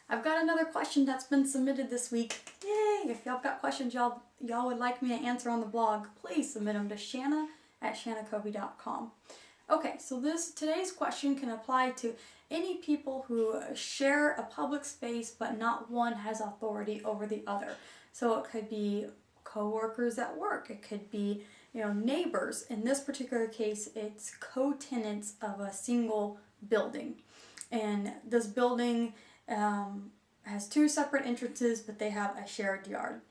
I've got another question that's been submitted this week. Yay! If y'all got questions y'all would like me to answer on the blog, please submit them to shanna@shannakobe.com. Okay, so today's question can apply to any people who share a public space but not one has authority over the other. So it could be co-workers at work, it could be neighbors. In this particular case, it's co-tenants of a single building. And this building has two separate entrances, but they have a shared yard.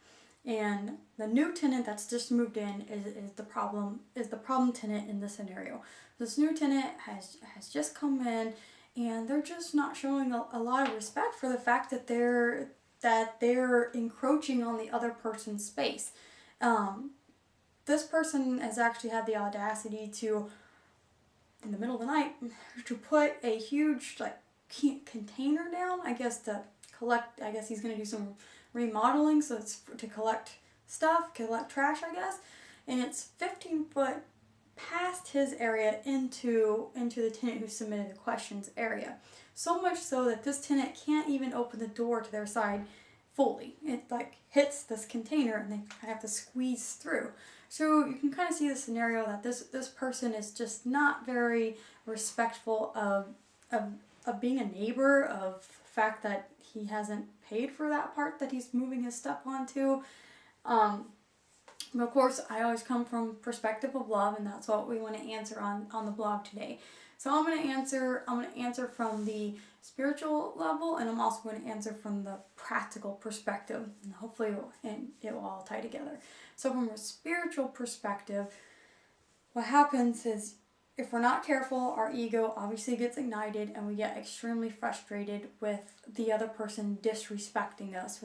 And the new tenant that's just moved in is the problem tenant in this scenario. This new tenant has just come in, and they're just not showing a lot of respect for the fact that they're encroaching on the other person's space. This person has actually had the audacity to, in the middle of the night, to put a huge container down, I guess, to collect. I guess he's going to do some remodeling, so it's to collect trash, I guess. And it's 15 foot past his area into the tenant who submitted the questions area. So much so that this tenant can't even open the door to their side fully. It hits this container and they kind of have to squeeze through. So you can kind of see the scenario that this person is just not very respectful of being a neighbor, of the fact that he hasn't paid for that part that he's moving his stuff onto. But of course, I always come from perspective of love, and that's what we want to answer on the blog today. So I'm going to answer from the spiritual level, and I'm also going to answer from the practical perspective, and hopefully it will all tie together. So from a spiritual perspective, what happens is, if we're not careful, our ego obviously gets ignited and we get extremely frustrated with the other person disrespecting us.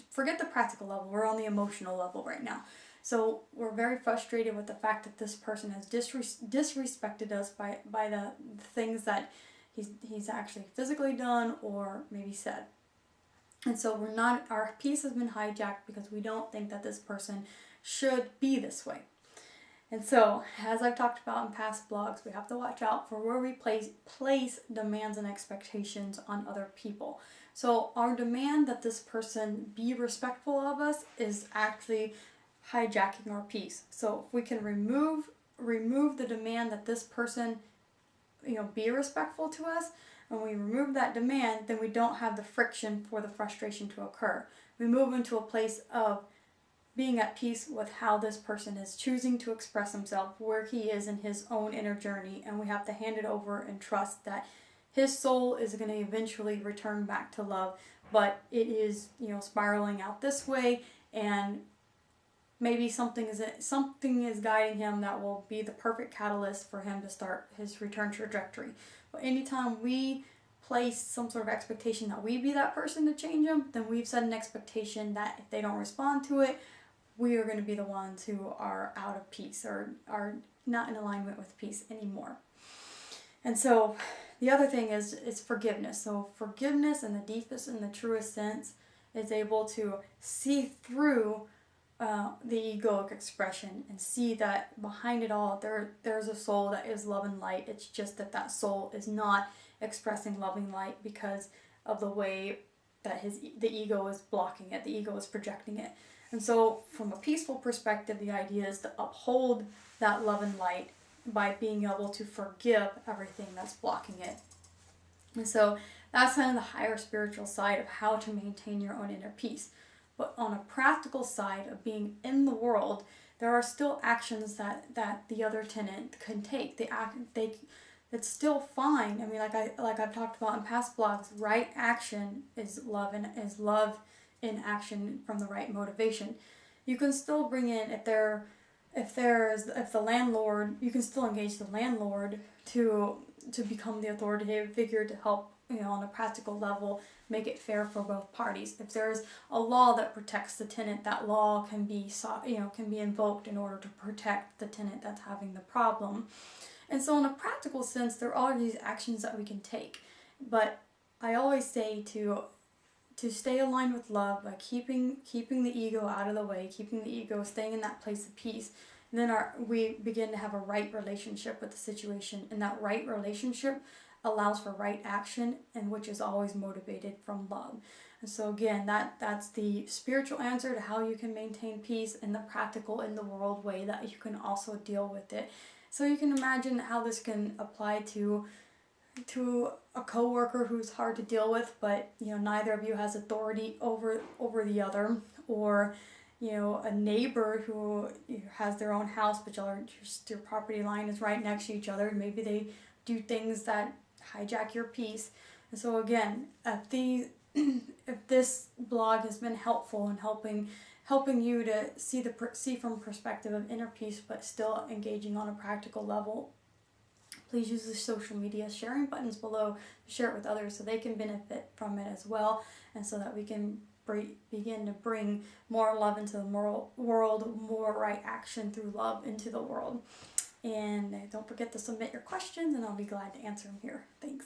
Forget the practical level, we're on the emotional level right now. So we're very frustrated with the fact that this person has disrespected us by the things that he's actually physically done or maybe said. And so our peace has been hijacked because we don't think that this person should be this way. And so, as I've talked about in past blogs, we have to watch out for where we place demands and expectations on other people. So our demand that this person be respectful of us is actually hijacking our peace. So if we can remove the demand that this person, be respectful to us, and we remove that demand, then we don't have the friction for the frustration to occur. We move into a place of being at peace with how this person is choosing to express himself, where he is in his own inner journey, and we have to hand it over and trust that his soul is going to eventually return back to love, but it is, spiraling out this way, and maybe something is guiding him that will be the perfect catalyst for him to start his return trajectory. But anytime we place some sort of expectation that we be that person to change them, then we've set an expectation that if they don't respond to it, we are going to be the ones who are out of peace or are not in alignment with peace anymore. And so the other thing is forgiveness. So forgiveness in the deepest and the truest sense is able to see through the egoic expression and see that behind it all there's a soul that is love and light. It's just that soul is not expressing loving light because of the way that the ego is blocking it, the ego is projecting it. And so from a peaceful perspective, the idea is to uphold that love and light by being able to forgive everything that's blocking it. And so that's kind of the higher spiritual side of how to maintain your own inner peace. But on a practical side of being in the world, there are still actions that the other tenant can take. It's still fine. I mean, like I've talked about in past blogs, right action is love, and is love in action from the right motivation. You can still bring in, if the landlord, you can still engage the landlord to become the authoritative figure to help, on a practical level, make it fair for both parties. If there's a law that protects the tenant, that law can be invoked in order to protect the tenant that's having the problem. And so in a practical sense, there are these actions that we can take. But I always say to stay aligned with love by keeping the ego out of the way, keeping the ego staying in that place of peace, and then we begin to have a right relationship with the situation. And that right relationship allows for right action, and which is always motivated from love. And so again, that's the spiritual answer to how you can maintain peace, and the practical in the world way that you can also deal with it. So you can imagine how this can apply to a coworker who's hard to deal with, but neither of you has authority over the other, or a neighbor who has their own house, but your property line is right next to each other. Maybe they do things that hijack your peace. And so again, if this blog has been helpful in helping you to see from perspective of inner peace, but still engaging on a practical level, please use the social media sharing buttons below to share it with others so they can benefit from it as well, and so that we can begin to bring more love into the world, more right action through love into the world. And don't forget to submit your questions, and I'll be glad to answer them here. Thanks.